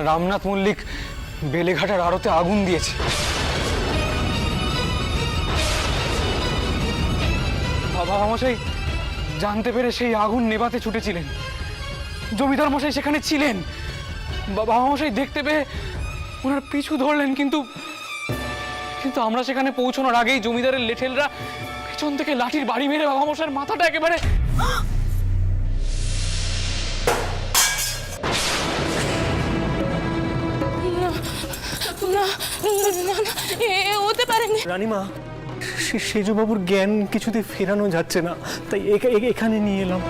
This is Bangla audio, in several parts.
রামনাথ মল্লিক বেলেঘাটার আড়তে আগুন দিয়েছে। বাবা মশাই জানতে পেরে সেই আগুন নেভাতে ছুটেছিলেন। জমিদার মশাই সেখানে ছিলেন। বাবা মশাই দেখতে পেয়ে ওনার পিছু ধরলেন, কিন্তু আমরা সেখানে পৌঁছানোর আগেই জমিদারের লেঠেলরা পেছন থেকে লাঠির বাড়ি মেরে বাবা মশাইয়ের মাথাটা একেবারে হতে পারেনি। রানীমা, সেজুবাবুর জ্ঞান কিছুতে ফেরানো যাচ্ছে না, তাই এখানে নিয়ে এলাম।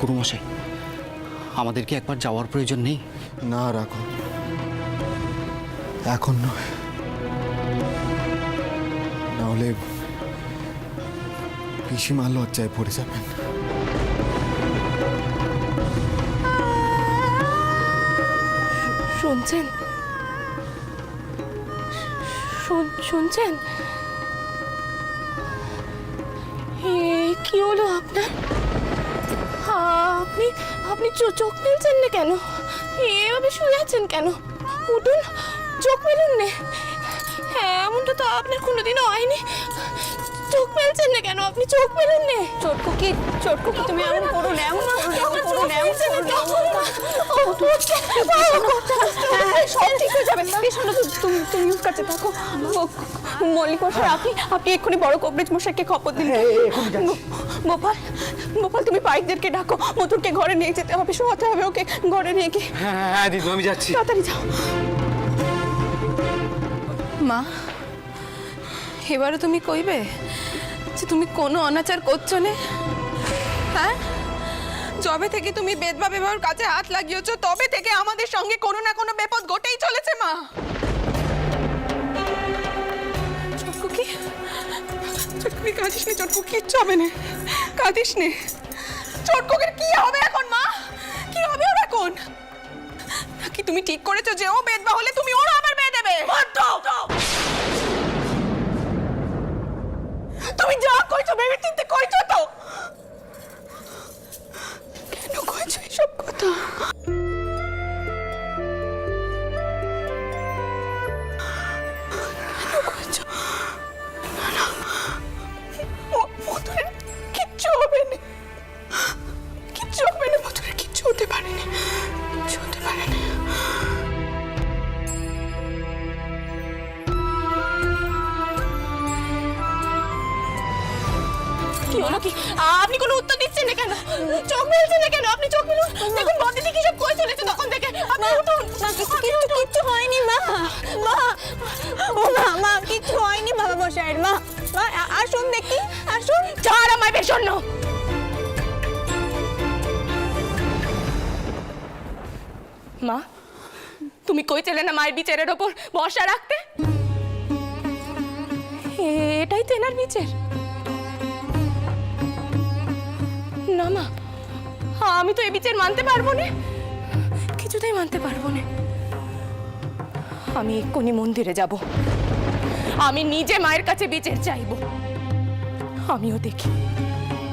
গুরুমশাই, আমাদের কি একবার যাওয়ার প্রয়োজন নেই? না রাখো, এখন নয়, নাহলে পিসিমা লজ্জায় পড়ে যাবেন। শুনছেন? শুনছেন? কি হলো আপনার? আপনি চোখ মেলছেন না কেন? এভাবে শুয়ে আছেন কেন? উঠুন, চোখ মেলুন না। এমনটা তো আপনার কোনোদিনও হয়নি। চোখ মেলছেন না কেন? আপনি চোখ মেলুন না। চটকুকি তুমি এমন করো না, এমন করো না। সব ঠিক হয়ে যাবে। তুমি ওর কাছে থাকো। মল্লিক মশাই, আপনি এক্ষুনি বড় কবরেজ মশাইকে খবর দিন। গোপাল, তুমি পাইকদেরকে ডাকো, মধুরকে ঘরে নিয়ে যেতে হবে, শোয়াতে হবে ওকে ঘরে নিয়ে গিয়ে। হ্যাঁ দিদি, আমি যাচ্ছি। তাড়াতাড়ি যাও। মা, এবারে তুমি কইবে যে তুমি কোনো অনাচার করছো না? হ্যাঁ, যবে থেকে তুমি বেদবা বিবাহের কাছে হাত লাগিয়েছো তবে থেকে আমাদের সঙ্গে কোনো না কোনো বিপদ ঘটেই চলেছে। মা, চটকুকি কাঁদিস নে। চটকুকি কিচ্ছু হবে না, কাঁদিস নে। চটকুকির কি হবে এখন? মা, কি হবে ওর এখন? নাকি তুমি ঠিক করেছো যে ও বেদবা হলে তুমি ওর আবার বিয়ে দেবে? তুমি যা কইছো ভেবে চিন্তে কইছো তো? কেন কইছো এসব কথা? কেন কইছো? না, মধুরের কিচ্ছু হবে না, কিচ্ছু হবে না। মধুরের কিচ্ছু হতে পারে না, কিচ্ছু হতে পারে না। কি হলো কি? আপনি কোনো উত্তর দিচ্ছেন না কেন? চোখ মেলছেন না কেন? আপনি চোখ মেলুন। দেখুন বদিদি কি সব কই চলেছে তখন থেকে। আপনি উঠুন। কিচ্ছু হয়নি মা। মা কিচ্ছু হয়নি বাবা মশাইয়ের। মা আসুন দেখি, আসুন। ছাড় আমায় বেশন্ন। মা, তুমি কইছিলে না মায়ের বিচারের ওপর ভরসা রাখতে? এটাই তো এনার বিচার। না মা, আমি তো এই বিচার মানতে পারবো না, কিছুতেই মানতে পারবো না। আমি এক্ষুনি মন্দিরে যাব, আমি নিজে মায়ের কাছে বিচার চাইব। আমিও দেখি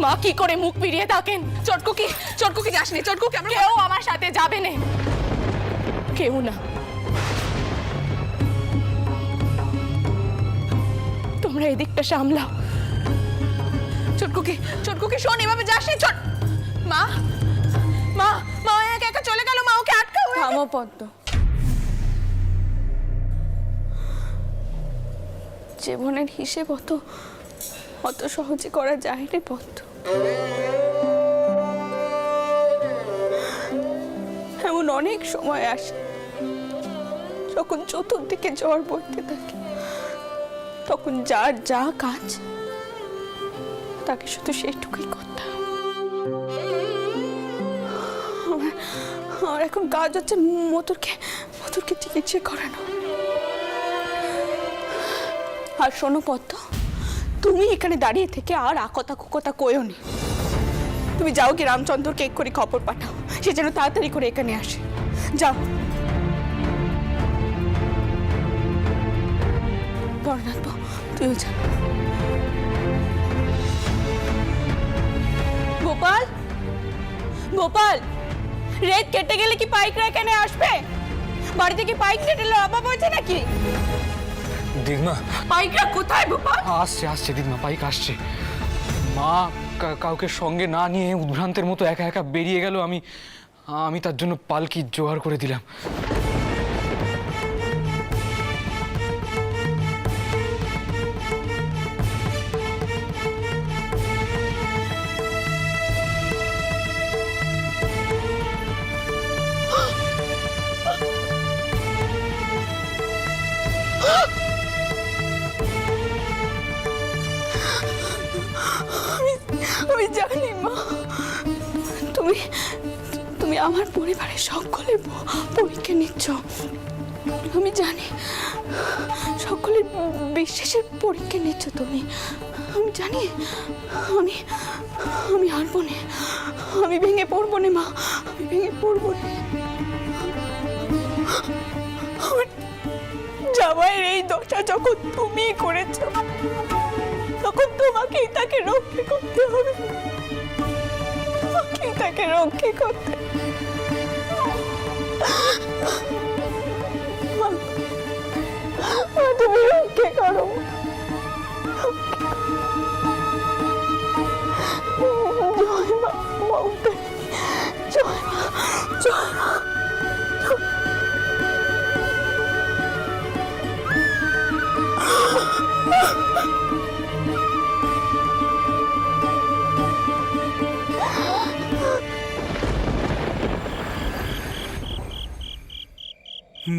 মা কি করে মুখ ফিরিয়ে থাকেন। চটকুকি যাস নে। চটকুকি, কেউ আমার সাথে যাবে না, কেউ না। তোমরা এদিকটা সামলাও। চটকুকি শোন, এভাবে যাস নি। মা একা একা চলে গেল। মা ওকে আটকাও। থামো পদ্ম। জীবনের হিসেব অত সহজে করা যায় রে পদ্ম। এমন অনেক সময় আসে যখন চতুর্দিকে ঝড় বইতে থাকে, তখন যার যা কাজ তাকে শুধু সেইটুকুই করতে হবে। আমার এখন কাজ হচ্ছে মধুরকে চিকিৎসা করানো। আর শোনো পদ্ম, তুমি এখানে দাঁড়িয়ে থেকে আর আকতা কুকতা কইও নি। তুমি যাও কি রামচন্দ্রকে এক করে খবর পাঠাও, সে যেন তাড়াতাড়ি করে এখানে আসে। যাও। বরনাথ বাবু, তুইও যা। গোপাল, গোপাল, রেত কেটে গেলে কি পাইকরা এখানে আসবে? বাড়িতে কি পাইক কেটে অভাব হয়েছে নাকি? দিদিমা, পাইকরা কোথায় গোপাল? আসছে দিদিমা, পাইক আসছে। মা কাউকে সঙ্গে না নিয়ে উদ্ভ্রান্তের মতো একা একা বেরিয়ে গেল। আমি তার জন্য পালকি জোগাড় করে দিলাম। আমি জানি মা, তুমি তুমি আমার পরিবারের সকলের পরীক্ষা নিচ্ছ। আমি জানি সকলের বিশ্বাসের পরীক্ষা নিচ্ছ তুমি। আমি জানি আমি হারবো না, আমি ভেঙে পড়বো না মা, আমি ভেঙে পড়বো না। আমার জামাইয়ের এই দশা যখন তুমি করেছ, তখন তোমাকেই তাকে রক্ষা করতে হবে, তোমাকেই তাকে রক্ষা করতে। তুমি রক্ষা করো। জয় মা মমতা, জয় মা, জয় মা।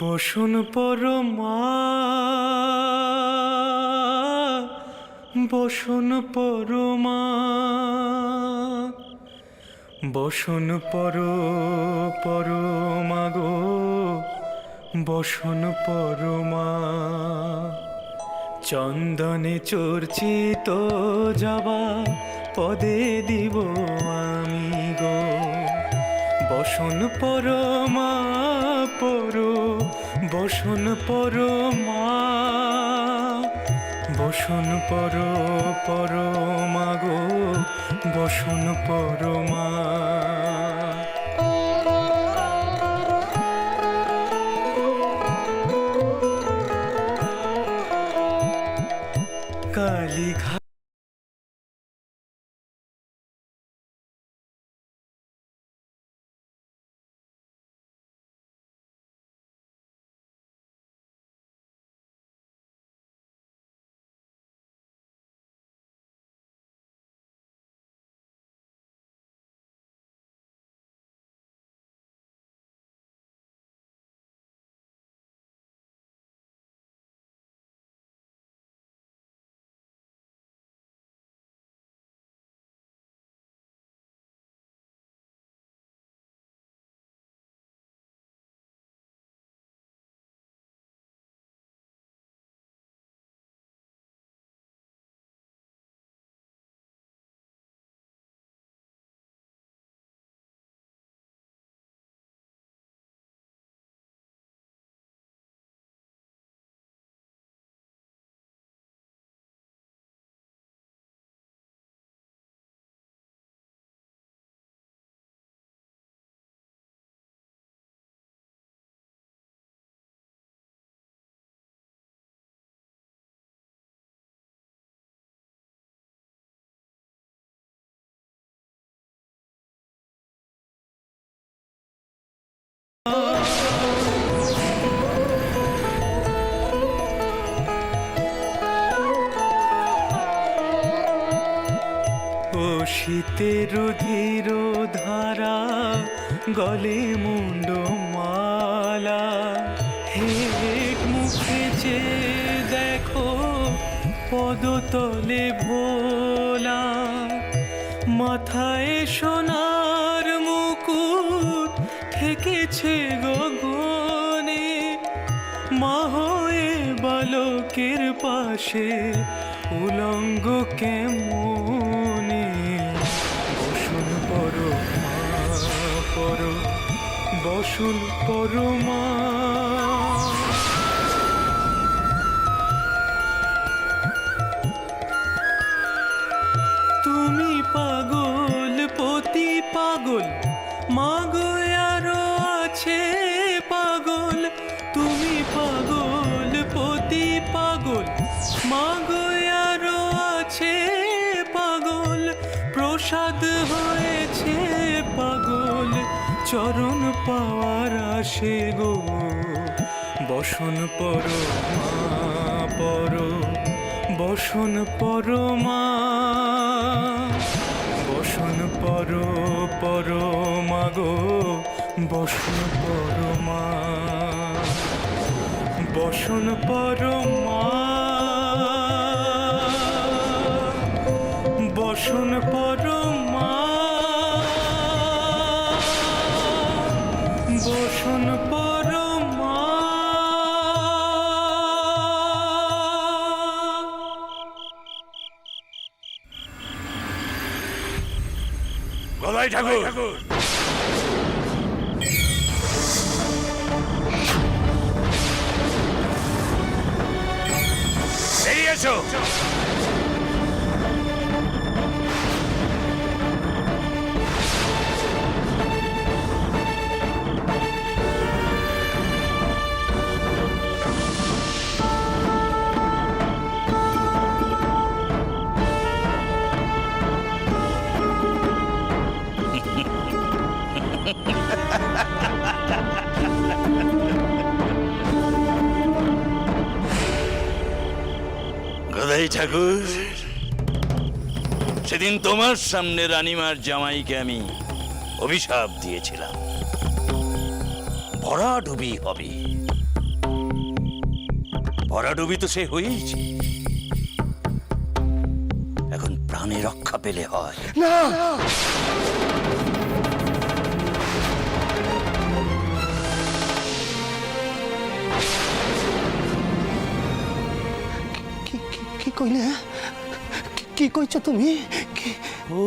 বসন পরমা, বসন পরমা, বসন পরমা গো, বসন পরমা। চন্দনে চর্চিত জবা পদে দিব আমি গো। বসন পরমা বসন পরমা, বসন পরমা গো, বসন পরমা। কালীঘাট শীতের ধীর ধারা, গলে মুন্ড মালা। হে মুখে যে দেখো পদতলে ভোলা, মাথায় সোনার মুকুট ঠেকেছে গগনে, মা হয়ে বালকের পাশে উলঙ্গ কেমনে। বসুন পর মা পর, বসুন পর মা। তুমি পাগল পতি পাগল, মাগো আরো আছে পাগল। তুমি পাগল পতি পাগল, মাগো আরো আছে পাগল। প্রসাদ হয়েছে পাগল, চরণ পাওয়ার আসে গো। বসন পর মা পর, বসন পর মা। বসন পর পর মাগো, বসন পর মা। বসন পর মা, বসন পর মা। বসন পর মা। গদাই ঠাকুর, বেরিয়ে এসো। গদাই ঠাকুর, সেদিন তোমার সামনে রানীমার জামাইকে আমি অভিশাপ দিয়েছিলাম, ভরাডুবি হবে। ভরাডুবি তো সে হয়েছে, এখন প্রাণে রক্ষা পেলে হয়। না, কি কইলে? কি কইছো তুমি? ও,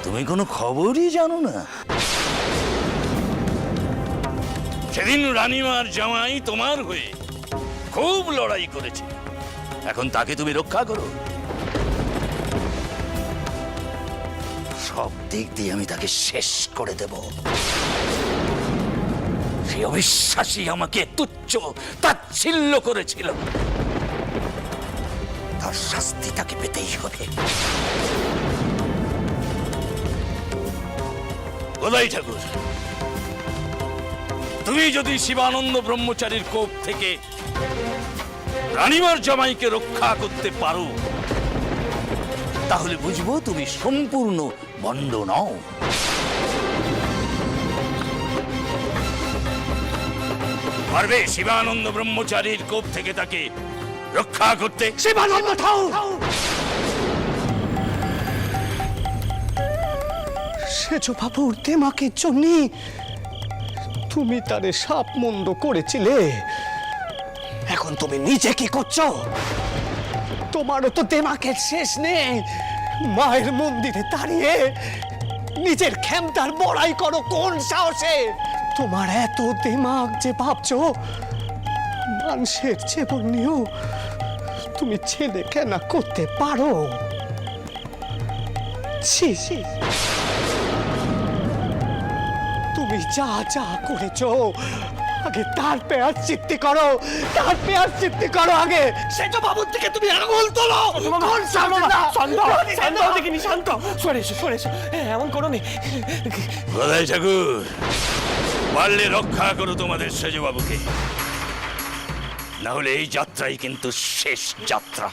তুমি কোনো খবরই জানো না? সেদিন রানীমার জামাই তোমার হয়ে খুব লড়াই করেছে, এখন তাকে তুমি রক্ষা করো। সব দিক দিয়ে আমি তাকে শেষ করে দেব। সেই অবিশ্বাসী আমাকে তুচ্ছ তাচ্ছিল্য করেছিল, তার শাস্তি তাকে পেতেই হবে। গদাই ঠাকুর, তুমি যদি শিবানন্দ ব্রহ্মচারীর কোপ থেকে রানীমার জামাইকে রক্ষা করতে পারো, তাহলে বুঝবো তুমি সম্পূর্ণ ভণ্ড নও। পারবে শিবানন্দ ব্রহ্মচারীর কোপ থেকে তাকে রক্ষা করতে? শিবানন্দ ঠাকুর, সেজ বাবুর দেমাকের জন্য তুমি তারে সাপ মন্দ করেছিলে, এখন তুমি নিজে কি করছো? তোমারও তো দেমাকের শেষ নেই। মায়ের মন্দিরে দাঁড়িয়ে নিজের ক্ষমতার বড়াই করো কোন সাহসে? তোমার এত দেমাক যে ভাবছো মানুষের জীবন নিয়েও তুমি ছেলে কেন করতে পারো? ছি ছি, তুমি যা যা করেছো আগে তার পেয়ার চিত্তি করো, তার পেয়ার চিত্তি করো আগে। সেজ বাবুর থেকে তুমি আঙুল তোলো। কোন সামনে না? শান্ত শান্ত দেখিনি, শান্ত। সরে এসো, সরে এসো, এমন করো নি। গদাই ঠাকুর, পারলে রক্ষা করো তোমাদের সেজবাবুকে, না হলে এই যাত্রাই কিন্তু শেষ যাত্রা।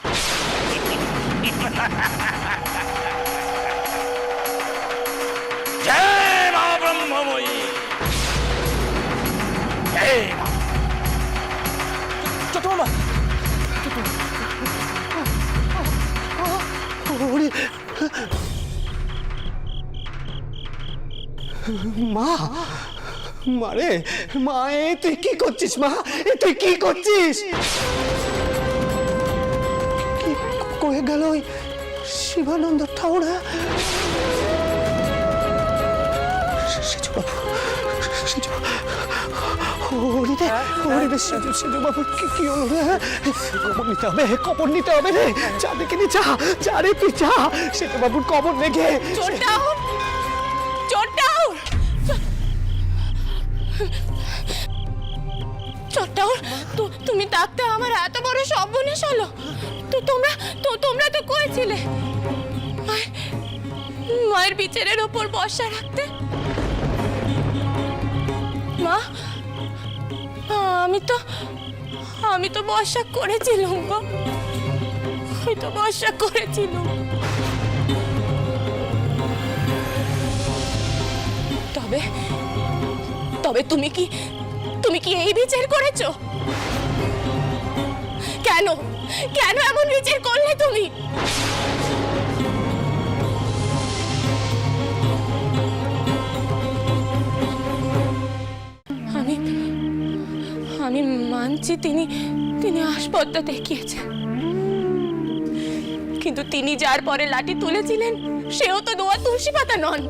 জয় মা ব্রহ্মময়ী, জয় মা। চট্টগ্রাম, মা, মারে মা, এ তুই কি করছিস মা? এ তুই কি করছিস? কি কয়ে গেল ওই শিবানন্দ ঠাকুরা? সেজু বাবু, সেজু হরিদে সেজু বাবু, কি হলো রে? কবর নিতে হবে, কবর নিতে হবে রে। যা দেখে নি, যা রে তুই যা, সেজু বাবুর কবর দেখে। চোরটাউন, চোরটাউন, চোরটাউন, তুমি থাকতে আমার এত বড় সর্বনাশ হলো। তোমরা তো কইছিলে মায়ের বিচারের ওপর বর্ষা রাখতে। মা, আমি তো বর্ষা করেছিলাম গো, আমি তো বর্ষা করেছিলাম। তবে তুমি কি এই বিচার করেছো? কেন এমন বিচার করলে তুমি? আমি মানছি তিনি আসপদ্দা দেখিয়েছেন, কিন্তু তিনি যার পরে লাঠি তুলেছিলেন সেও তো দোয়া তুলসী পাতা নন।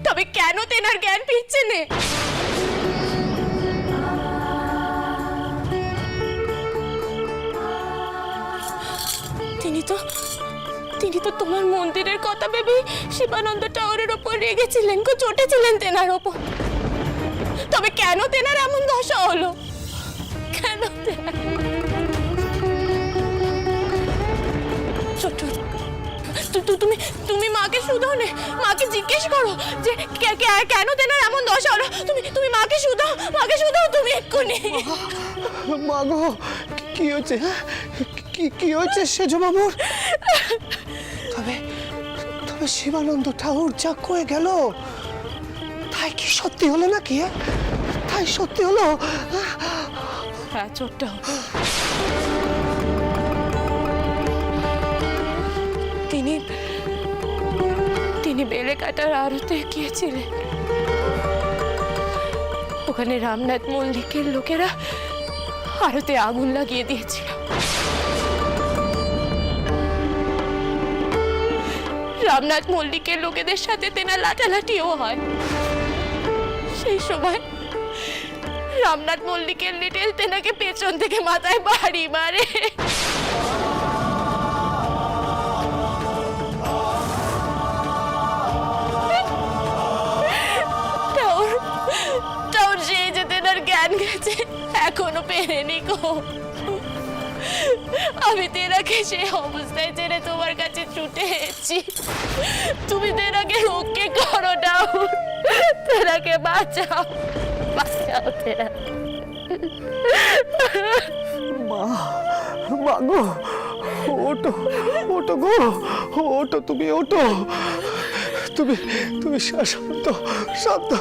তবে কেন তেনার জ্ঞান ফিরছে না? তিনি তো তোমার মন্দিরের কথা ভেবেই শিবানন্দ টাওয়ারের ওপর রেগেছিলেন, চটেছিলেন তেনার ওপর। তবে কেন তেনার এমন দশা হলো? কেন তুমি মাকে শুধু নে, মাকে জিজ্ঞেস করো যে কেন তেনার এমন দশা হলো। তুমি মাকে শুধাও তুমি এক্ষুনি। মা গো, কি হচ্ছে? কি হচ্ছে সেজু বাবুর? তবে শিবানন্দ ঠাকুর যা কয়ে গেল তাই কি সত্যি হলো নাকি? তাই সত্যি হলো? হ্যাঁ, চোরটা তিনি বেলে কাটার আড়তে গিয়েছিলেন। ওখানে রামনাথ মল্লিকের লোকেরা আড়তে আগুন লাগিয়ে দিয়েছিল। রামনাথ মল্লিকের লোকেদের সাথে তেনা লাঠালাঠিও হয়। সেই সময় রামনাথ মল্লিকের লিটেল তেনাকে পেছন থেকে মাথায় বাড়ি মারে। সেই যে তেনার জ্ঞান গেছে এখনো পেরেনি গো। আমি তেনাকে সেই অবস্থায় ছেড়ে তোমার কাছে ছুটে এসেছি। তুমি তেনাকে রক্ষে করো না, তেনাকে বাঁচাও তেনা। মা গো, ওটো গো, ওটো, তুমি ওটো, তুমি শান্ত।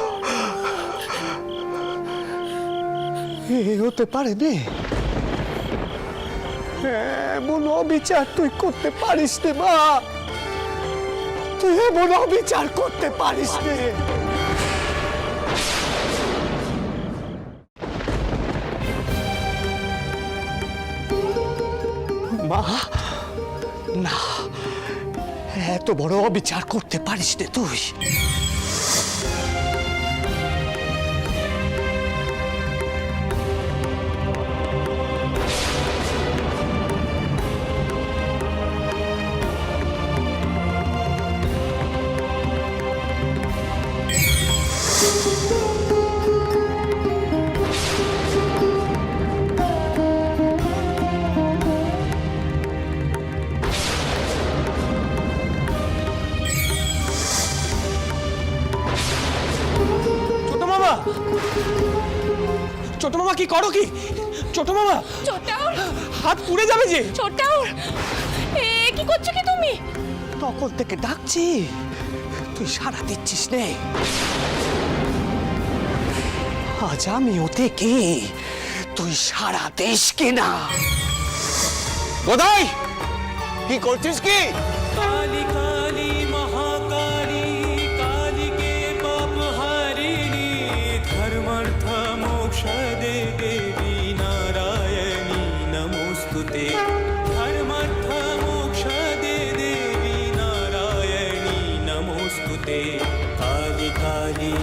হতে পারে নে, এমন অবিচার তুই করতে পারিস নে মা, তুই এমন অবিচার করতে পারিস নে। মা, না, এত বড় অবিচার করতে পারিস নে তুই। ছোট মামা, কি করো কি? ছোট মামা, ছোটটাউর, হাত পুড়ে যাবে যে। ছোটটাউর, কি করছো কি তুমি? তখন থেকে ডাকছি, তুই সাড়া দিচ্ছিস নে। আজ আমি ওতে কি তুই সারা দেশকে না। গোদাই, কি করছিস কি? काली काली महाकाली कालिके पापहारिणी धर्मार्थ मोक्षदे देवी नारायणी नमोस्तुते धर्मार्थ मोक्षदे देवी नारायणी नमोस्तुते काली काली